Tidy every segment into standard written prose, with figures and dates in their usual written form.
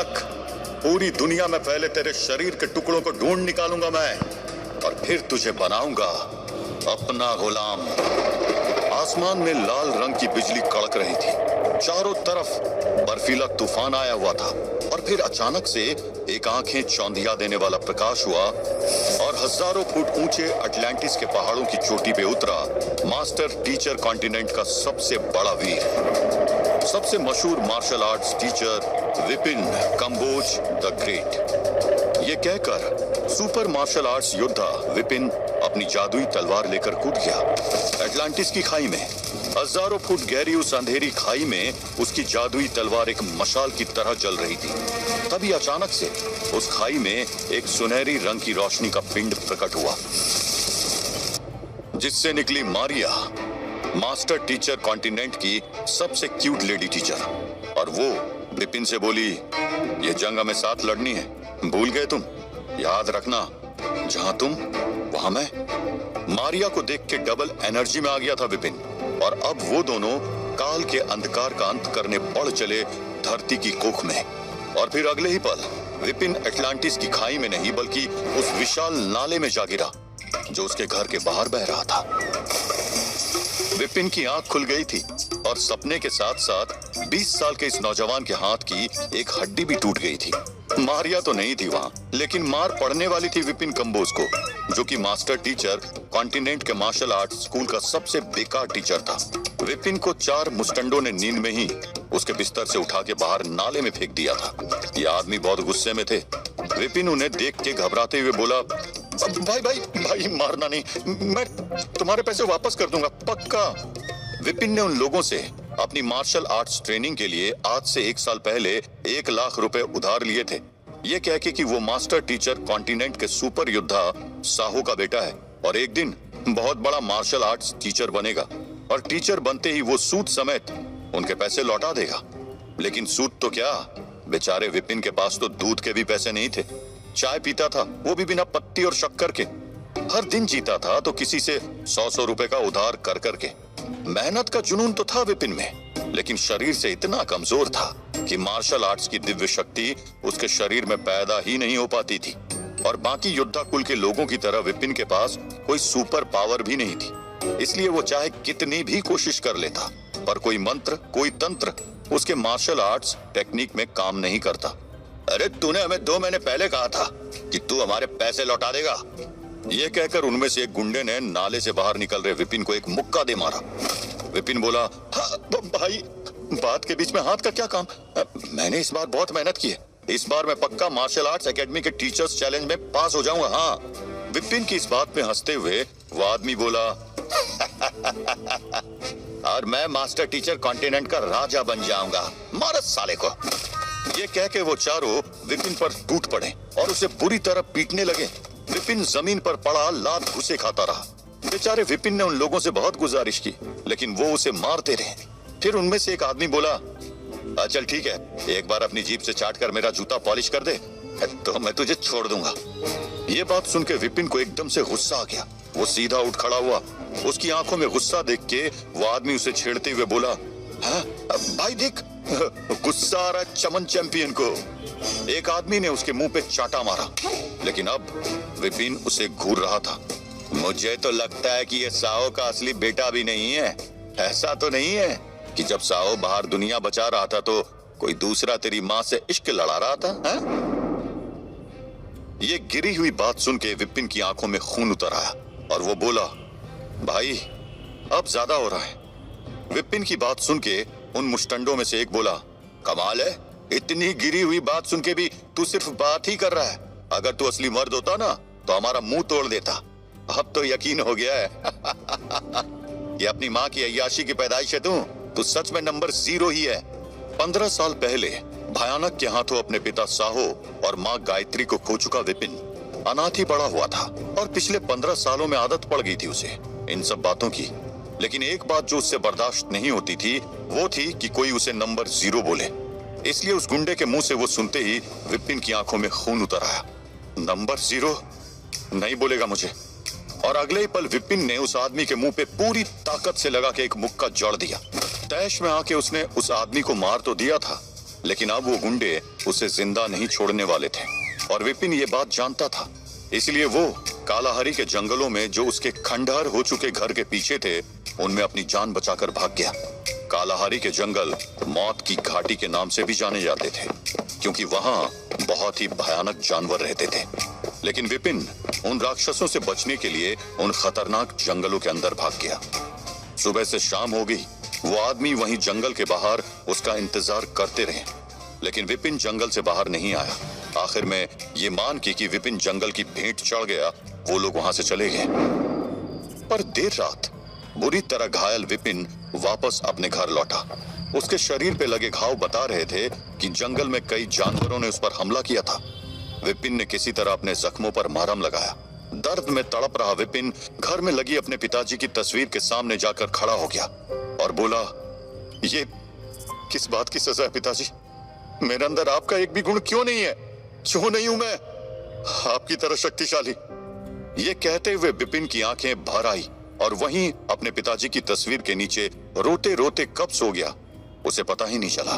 भयानक, पूरी दुनिया में पहले तेरे शरीर के टुकड़ों को ढूंढ निकालूंगा मैं और फिर तुझे बनाऊंगा अपना गुलाम। आसमान में लाल रंग की बिजली कड़क रही थी, चारों तरफ बर्फीला तूफान आया हुआ था और फिर अचानक से एक आंखें चौंधिया देने वाला प्रकाश हुआ और हजारों फुट ऊंचे अटलांटिस के पहाड़ों की चोटी पे उतरा मास्टर टीचर कॉन्टिनेंट का सबसे बड़ा वीर, सबसे मशहूर martial arts teacher Vipin Kamboj the great. ये कहकर सुपर मार्शल आर्ट्स योद्धा विपिन अपनी जादुई तलवार लेकर कूद गया अटलांटिस की खाई में। हजारों फुट गहरी उस अंधेरी खाई में उसकी जादुई तलवार एक मशाल की तरह जल रही थी। तभी अचानक से उस खाई में एक सुनहरी रंग की रोशनी का पिंड प्रकट हुआ, जिससे निकली मारिया, मास्टर टीचर कॉन्टिनेंट की सबसे क्यूट लेडी टीचर। और वो विपिन से बोली, ये जंग हमें साथ लड़नी है, भूल गए तुम? याद रखना, जहां तुम वहां मैं। मारिया को देख के डबल एनर्जी में आ गया था विपिन और अब वो दोनों काल के अंधकार का अंत करने बढ़ चले धरती की कोख में। और फिर अगले ही पल विपिन अटलांटिस की खाई में नहीं बल्कि उस विशाल नाले में जा गिरा जो उसके घर के बाहर बह रहा था। विपिन की आंख खुल गई थी और सपने के साथ साथ 20 साल के इस नौजवान के हाथ की एक हड्डी भी टूट गई थी। मारिया तो नहीं थी वहां, लेकिन मार पड़ने वाली थी विपिन कंबोज को, जो कि मास्टर टीचर कॉन्टिनेंट के मार्शल आर्ट स्कूल का सबसे बेकार टीचर था। विपिन को 4 मुस्टंडों ने नींद में ही उसके बिस्तर से उठा के बाहर नाले में फेंक दिया था। ये आदमी बहुत गुस्से में थे। विपिन उन्हें देख के घबराते हुए बोला, भाई भाई भाई मारना नहीं, मैं तुम्हारे पैसे वापस कर दूंगा, पक्का। विपिन ने उन लोगों से अपनी मार्शल आर्ट्स ट्रेनिंग के लिए आज से 1 साल पहले 1 लाख रुपए उधार लिए थे, ये कह के कि वो मास्टर टीचर कॉन्टिनेंट के सुपर योद्धा साहो का बेटा है और एक दिन बहुत बड़ा मार्शल आर्ट्स टीचर बनेगा और टीचर बनते ही वो सूद समेत उनके पैसे लौटा देगा। लेकिन सूद तो क्या, बेचारे विपिन के पास तो दूध के भी पैसे नहीं थे। चाय पीता था, वो भी बिना पत्ती और शक्कर के। हर दिन जीता था तो किसी से 100-100 रुपए का उधार कर करके। मेहनत का जुनून तो था विपिन में, लेकिन शरीर से इतना कमजोर था कि मार्शल आर्ट्स की दिव्य शक्ति उसके शरीर में पैदा ही नहीं हो पाती थी। और बाकी योद्धा कुल के लोगों की तरह विपिन के पास कोई सुपर पावर भी नहीं थी, इसलिए वो चाहे कितनी भी कोशिश कर लेता पर कोई मंत्र, कोई तंत्र उसके मार्शल आर्ट्स टेक्निक में काम नहीं करता। अरे तूने हमें 2 महीने पहले कहा था कि तू हमारे पैसे लौटा देगा, ये कहकर उनमें से एक गुंडे ने नाले से बाहर निकल रहे विपिन को एक मुक्का दे मारा। विपिन बोला, भाई बात के बीच में हाथ का क्या काम, मैंने इस बार बहुत मेहनत की है, इस बार मैं पक्का मार्शल आर्ट्स एकेडमी के टीचर्स चैलेंज में पास हो जाऊंगा। हाँ। विपिन की इस बात पे हंसते हुए वो आदमी बोला, और मैं मास्टर टीचर कॉन्टिनेंट का राजा बन जाऊंगा, मार साले को। ये कह के वो चारों विपिन पर टूट पड़े और उसे बुरी तरह पीटने लगे। विपिन जमीन पर पड़ा लात घुसे खाता रहा। बेचारे विपिन ने उन लोगों से बहुत गुजारिश की, लेकिन वो उसे मारते रहे। फिर उनमें से एक आदमी बोला, चल ठीक है, एक बार अपनी जीभ से चाट कर मेरा जूता पॉलिश कर दे तो मैं तुझे छोड़ दूंगा। ये बात सुन के विपिन को एकदम से गुस्सा आ गया। वो सीधा उठ खड़ा हुआ। उसकी आंखों में गुस्सा देख के वो आदमी उसे छेड़ते हुए बोला, हाँ भाई देख, गुस्सा आ रहा चमन चैंपियन को। एक आदमी ने उसके मुंह पे चाटा मारा, लेकिन अब विपिन उसे घूर रहा था। मुझे तो लगता है कि ये साओ का असली बेटा भी नहीं है। ऐसा तो नहीं है कि जब साओ बाहर दुनिया बचा रहा था तो कोई दूसरा तेरी माँ से इश्क लड़ा रहा था, है? ये गिरी हुई बात सुन के विपिन की आंखों में खून उतर आया और वो बोला, भाई अब ज्यादा हो रहा है। विपिन की बात सुन के उन मुस्टंडों में से एक बोला, कमाल है, इतनी गिरी हुई बात सुन के भी तू सिर्फ बात ही कर रहा है। अगर तू असली मर्द होता ना तो हमारा मुंह तोड़ देता। अब तो यकीन हो गया है कि अपनी माँ की अय्याशी की पैदाइश है तू सच में नंबर 0 ही है। 15 साल पहले भयानक के हाथों अपने पिता साहो और माँ गायत्री को खो चुका विपिन अनाथ ही पड़ा हुआ था और पिछले 15 सालों में आदत पड़ गई थी उसे इन सब बातों की। लेकिन एक बात जो उससे बर्दाश्त नहीं होती थी वो थी कि कोई उसे नंबर 0 बोले। इसलिए उस गुंडे के मुंह से वो सुनते ही विपिन की आंखों में खून उतर आया। नंबर 0 नहीं बोलेगा मुझे। और अगले ही पल विपिन ने उस आदमी के मुंह पे पूरी ताकत से लगा के एक मुक्का जड़ दिया। तैश में आके उसने उस आदमी को मार तो दिया था, लेकिन अब वो गुंडे उसे जिंदा नहीं छोड़ने वाले थे और विपिन ये बात जानता था। इसलिए वो कालाहारी के जंगलों में जो उसके खंडहर हो चुके घर के पीछे थे उनमें अपनी जान बचाकर भाग गया। कालाहारी के जंगल मौत की घाटी के नाम से भी जाने जाते थे क्योंकि वहां बहुत ही भयानक जानवर रहते थे। लेकिन विपिन उन राक्षसों से बचने के लिए उन खतरनाक जंगलों के अंदर भाग गया। सुबह से शाम हो गई, वो आदमी वहीं जंगल के बाहर उसका इंतजार करते रहे, लेकिन विपिन जंगल से बाहर नहीं आया। आखिर में ये मान के कि विपिन जंगल की भेंट चढ़ गया, वो लोग वहां से चले गए। पर देर रात बुरी तरह घायल विपिन वापस अपने घर लौटा। उसके शरीर पे लगे घाव बता रहे थे कि जंगल में कई जानवरों ने उस पर हमला किया था। विपिन ने किसी तरह अपने जख्मों पर मरहम लगाया। दर्द में तड़प रहा विपिन घर में लगी अपने पिताजी की तस्वीर के सामने जाकर खड़ा हो गया और बोला, ये किस बात की सजा है पिताजी? मेरे अंदर आपका एक भी गुण क्यों नहीं है? क्यों नहीं हूं मैं आपकी तरह शक्तिशाली? ये कहते हुए विपिन की आंखें भर आई और वहीं अपने पिताजी की तस्वीर के नीचे रोते रोते कब सो गया उसे पता ही नहीं चला।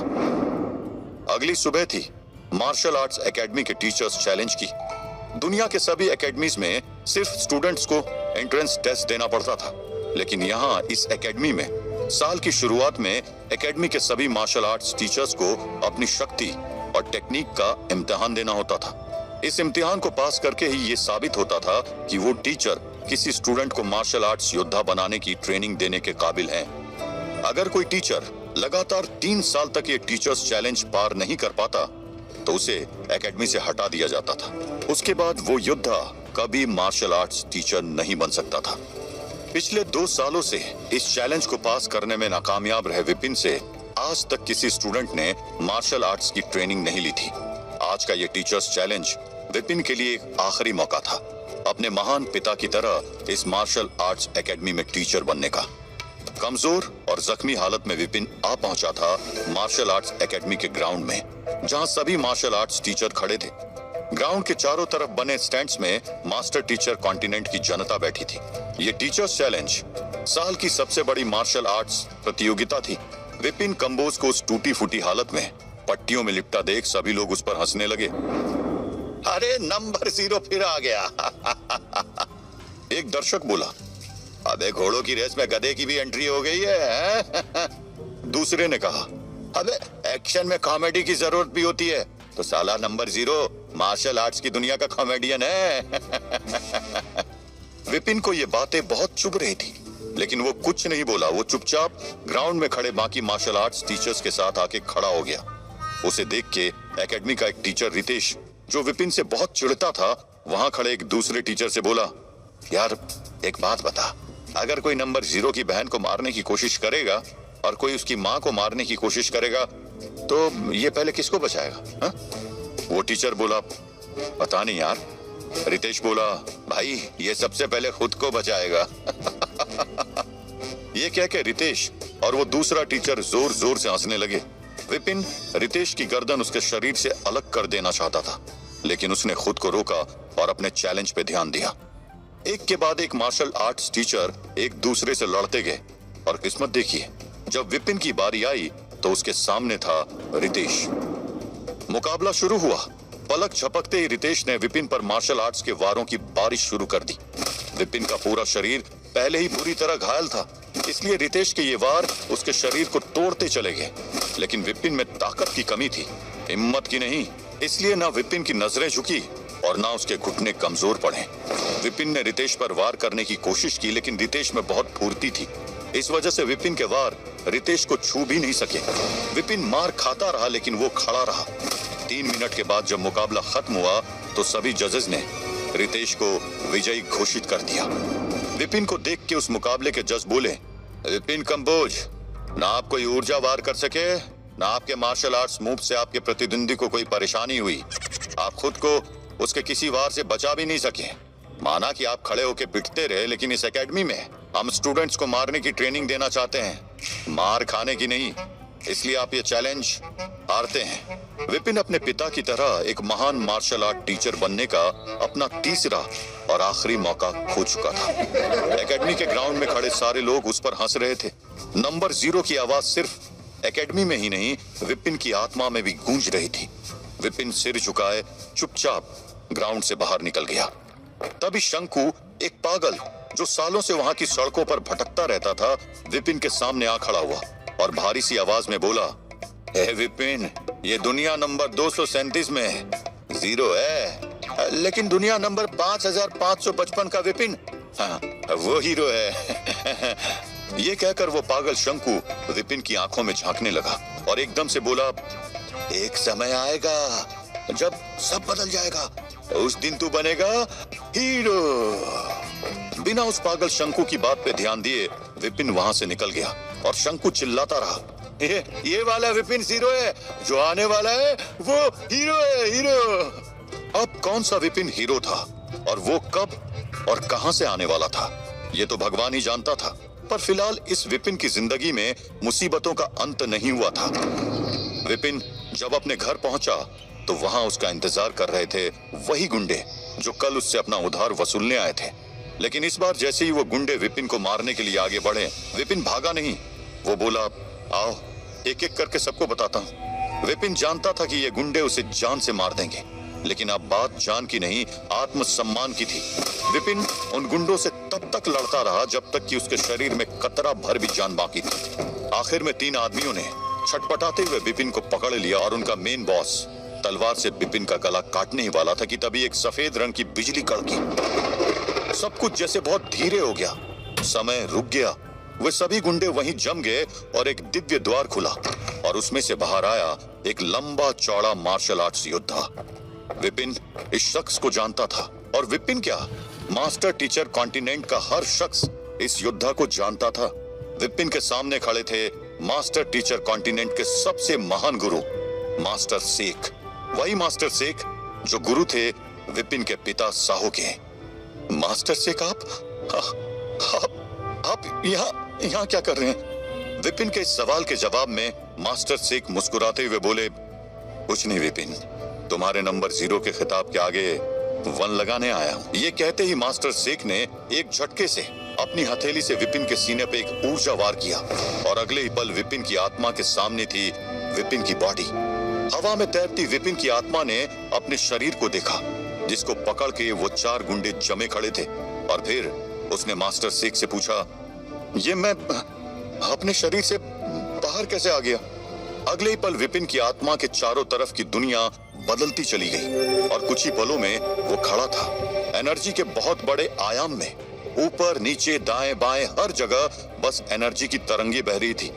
अगली सुबह थी। मार्शल आर्ट्स एकेडमी के टीचर्स चैलेंज की। दुनिया के सभी एकेडमीज में सिर्फ स्टूडेंट्स को एंट्रेंस टेस्ट देना पड़ता था, लेकिन यहाँ इस एकेडमी में साल की शुरुआत में एकेडमी के सभी मार्शल आर्ट्स टीचर्स को अपनी शक्ति और टेक्निक का इम्तिहान देना होता था। इस इम्तिहान को पास करके ही ये साबित होता था कि वो टीचर किसी स्टूडेंट को मार्शल आर्ट्स योद्धा बनाने की ट्रेनिंग देने के काबिल हैं। अगर कोई टीचर लगातार 3 साल तक ये टीचर्स चैलेंज पार नहीं कर पाता तो उसे एकेडमी से हटा दिया जाता था। उसके बाद वो योद्धा कभी मार्शल आर्ट्स टीचर नहीं बन सकता था। पिछले 2 सालों से इस चैलेंज को पास करने में नाकामयाब रहे विपिन से आज तक किसी स्टूडेंट ने मार्शल आर्ट्स की ट्रेनिंग नहीं ली थी। आज का ये टीचर्स चैलेंज विपिन के लिए एक आखिरी मौका था अपने महान पिता की तरह इस मार्शल आर्ट्स एकेडमी में टीचर बनने का। कमजोर और जख्मी हालत में विपिन आ पहुंचा था मार्शल आर्ट्स एकेडमी के ग्राउंड में, जहां सभी मार्शल आर्ट्स टीचर खड़े थे। ग्राउंड के चारों तरफ बने स्टैंड्स में मास्टर टीचर कॉन्टिनेंट की जनता बैठी थी। ये टीचर्स चैलेंज साल की सबसे बड़ी मार्शल आर्ट्स प्रतियोगिता थी। विपिन कंबोज को उस टूटी फूटी हालत में पट्टियों में लिपटा देख सभी लोग उस पर हंसने लगे। अरे नंबर 0 फिर आ गया। एक दर्शक बोला, अबे घोड़ों की रेस में गधे की भी एंट्री हो गई है। दूसरे ने कहा, अबे एक्शन में कॉमेडी की जरूरत भी होती है, तो साला नंबर 0 मार्शल आर्ट्स की दुनिया का कॉमेडियन है। विपिन को ये बातें बहुत चुभ रही थी, लेकिन वो कुछ नहीं बोला। वो चुपचाप ग्राउंड में खड़े बाकी मार्शल आर्ट्स टीचर्स के साथ आके खड़ा हो गया। उसे देख के एकेडमी का एक टीचर रितेश, जो विपिन से बहुत चिढ़ता था, वहां खड़े एक दूसरे टीचर से बोला, यार एक बात बता, अगर कोई नंबर 0 की बहन को मारने की कोशिश करेगा और कोई उसकी माँ को मारने की कोशिश करेगा तो ये पहले किसको बचाएगा? हा? वो टीचर बोला, पता नहीं यार। रितेश बोला, भाई ये सबसे पहले खुद को बचाएगा। ये कह के रितेश और वो दूसरा टीचर जोर जोर से हंसने लगे। विपिन रितेश की गर्दन उसके शरीर से अलग कर देना चाहता था, लेकिन उसने खुद को रोका और अपने चैलेंज पे ध्यान दिया। एक के बाद एक मार्शल आर्ट्स टीचर एक दूसरे से लड़ते गए और किस्मत देखिए, जब विपिन की बारी आई तो उसके सामने था रितेश। मुकाबला शुरू हुआ। पलक झपकते ही रितेश ने विपिन पर मार्शल आर्ट्स के वारों की बारिश शुरू कर दी। विपिन का पूरा शरीर पहले ही बुरी तरह घायल था, इसलिए रितेश के ये वार उसके शरीर को तोड़ते चले गए। लेकिन विपिन में ताकत की कमी थी, हिम्मत की नहीं। इसलिए ना विपिन की नजरें झुकी और ना उसके घुटने कमजोर पड़े। विपिन ने रितेश पर वार करने की कोशिश की, लेकिन रितेश में बहुत फुर्ती थी। इस वजह से विपिन के वार रितेश को छू भी नहीं सके। विपिन मार खाता रहा, लेकिन वो खड़ा रहा। 3 मिनट के बाद जब मुकाबला खत्म हुआ तो सभी जजेस ने रितेश को विजयी घोषित कर दिया। विपिन को देख के उस मुकाबले के जज बोले, विपिन कंबोज, ना आप कोई ऊर्जा वार कर सके, ना आपके मार्शल आर्ट्स मूव से आपके प्रतिद्वंदी को कोई परेशानी हुई। आप खुद को उसके किसी वार से बचा भी नहीं सके। माना कि आप खड़े होके पिटते रहे, लेकिन इस एकेडमी में हम स्टूडेंट्स को मारने की ट्रेनिंग देना चाहते हैं, मार खाने की नहीं। इसलिए आप ये चैलेंज हारते हैं। विपिन अपने पिता की तरह एक महान मार्शल आर्ट टीचर बनने का अपना तीसरा और आखिरी मौका खो चुका था। एकेडमी के ग्राउंड में खड़े सारे लोग उस पर हंस रहे थे। नंबर 0 की आवाज सिर्फ एकेडमी में ही नहीं, विपिन की आत्मा में भी गूंज रही थी। विपिन सिर झुकाए चुपचाप ग्राउंड से बाहर निकल गया। तभी शंकु, एक पागल जो सालों से वहां की सड़कों पर भटकता रहता था, विपिन के सामने आ खड़ा हुआ और भारी सी आवाज में बोला, हे विपिन, ये दुनिया नंबर 237 में है, 0 है, लेकिन दुनिया नंबर 5555 का विपिन, हाँ, वो हीरो है। ये कहकर वो पागल शंकु विपिन की आंखों में झांकने लगा और एकदम से बोला, एक समय आएगा जब सब बदल जाएगा, उस दिन तू बनेगा हीरो। बिना उस पागल शंकु की बात पे ध्यान दिए विपिन वहां से निकल गया और शंकु चिल्लाता रहा, ये वाला विपिन हीरो है, जो आने वाला है वो हीरो है, हीरो। अब कौन सा विपिन हीरो था और वो कब और कहां से आने वाला था, ये तो भगवान ही जानता था। पर फिलहाल इस विपिन की जिंदगी में मुसीबतों का अंत नहीं हुआ था। विपिन जब अपने घर पहुंचा तो वहां उसका इंतजार कर रहे थे वही गुंडे जो कल उससे अपना उधार वसूलने आए थे। लेकिन इस बार जैसे ही वो गुंडे विपिन को मारने के लिए आगे बढ़े, विपिन भागा नहीं। वो बोला, आओ एक एक करके सबको बताता हूँ। विपिन जानता था कि ये गुंडे उसे जान से मार देंगे, लेकिन अब बात जान की नहीं, आत्मसम्मान की थी। विपिन उन गुंडों से तब तक लड़ता रहा जब तक कि उसके शरीर में कतरा भर भी जान बाकी थी। आखिर में 3 आदमियों ने छटपटाते हुए विपिन को पकड़ लिया और उनका मेन बॉस तलवार से विपिन का गला काटने ही वाला था कि तभी एक सफेद रंग की बिजली कड़की। सब कुछ जैसे बहुत धीरे हो गया, समय रुक गया। वे सभी गुंडे वहीं जम गए और एक दिव्य द्वार खुला और उसमें से बाहर आया एक लंबा चौड़ा मार्शल आर्ट्स योद्धा। विपिन इस शख्स को जानता था, और विपिन क्या, मास्टर टीचर कॉन्टिनेंट का हर शख्स इस योद्धा को जानता था। विपिन के सामने खड़े थे मास्टर टीचर कॉन्टिनेंट के सबसे महान गुरु मास्टर शेख, वही मास्टर शेख जो गुरु थे विपिन के पिता साहू के। मास्टर शेख, आप यहाँ क्या कर रहे हैं? विपिन के इस सवाल के जवाब में मास्टर शेख मुस्कुराते हुए बोले, कुछ नहीं विपिन, तुम्हारे नंबर 0 के खिताब के आगे 1 लगाने आया हूँ। ये कहते ही मास्टर शेख ने एक झटके से अपनी हथेली से विपिन के सीने पे एक ऊर्जा वार किया और अगले ही पल विपिन की आत्मा के सामने थी विपिन की बॉडी। हवा में तैरती विपिन की आत्मा ने अपने शरीर को देखा, जिसको पकड़ के वो 4 गुंडे जमे खड़े थे। और फिर उसने मास्टर शेख से पूछा, ये मैं अपने शरीर से बाहर कैसे आ गया? अगले ही पल विपिन की आत्मा के चारों तरफ की दुनिया बदलती चली गई और कुछ ही पलों में वो खड़ा था एनर्जी के बहुत बड़े आयाम में। ऊपर नीचे दाएं बाएं हर जगह बस एनर्जी की तरंगे बह रही थी।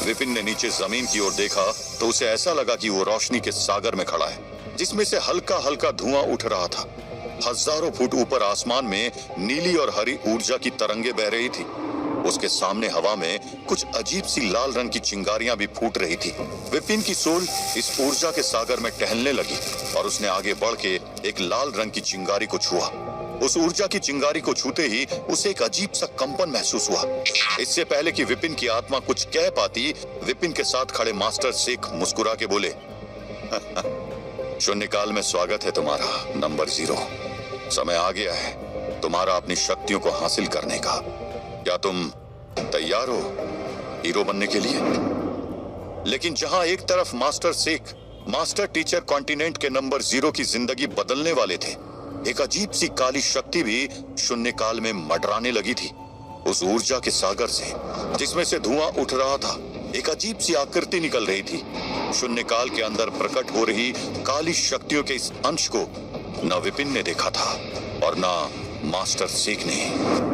विपिन ने नीचे जमीन की ओर देखा तो उसे ऐसा लगा कि वो रोशनी के सागर में खड़ा है, जिसमें से हल्का हल्का धुआं उठ रहा था। हजारों फुट ऊपर आसमान में नीली और हरी ऊर्जा की तरंगे बह रही थी। उसके सामने हवा में कुछ अजीब सी लाल रंग की चिंगारियां भी फूट रही थी। विपिन की सोल इस ऊर्जा के सागर में टहलने लगी और उसने आगे बढ़ के एक लाल रंग की चिंगारी को छुआ। उस ऊर्जा की चिंगारी को छूते ही उसे एक अजीब सा कंपन महसूस हुआ। इससे पहले कि विपिन की आत्मा कुछ कह पाती, विपिन के साथ खड़े मास्टर शेख मुस्कुरा के बोले, शून्यकाल में स्वागत है तुम्हारा नंबर 0। समय आ गया है तुम्हारा अपनी शक्तियों को हासिल करने का। क्या तुम तैयार हो हीरो बनने के लिए? लेकिन जहां एक तरफ master Sheikh master teacher continent के नंबर 0 की जिंदगी बदलने वाले थे, एक अजीब सी काली शक्ति भी शून्यकाल में मडराने लगी थी। उस ऊर्जा के सागर से जिसमें से धुआं उठ रहा था, एक अजीब सी आकृति निकल रही थी। शून्यकाल के अंदर प्रकट हो रही काली शक्तियों के इस अंश को न विपिन ने देखा था और न मास्टर शेख ने।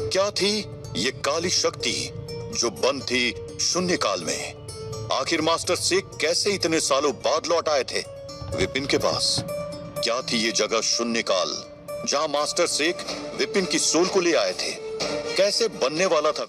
क्या थी ये काली शक्ति जो बंद थी शून्यकाल में? आखिर मास्टर शेख कैसे इतने सालों बाद लौट आए थे विपिन के पास? क्या थी ये जगह शून्यकाल जहां मास्टर शेख विपिन की सोल को ले आए थे? कैसे बनने वाला था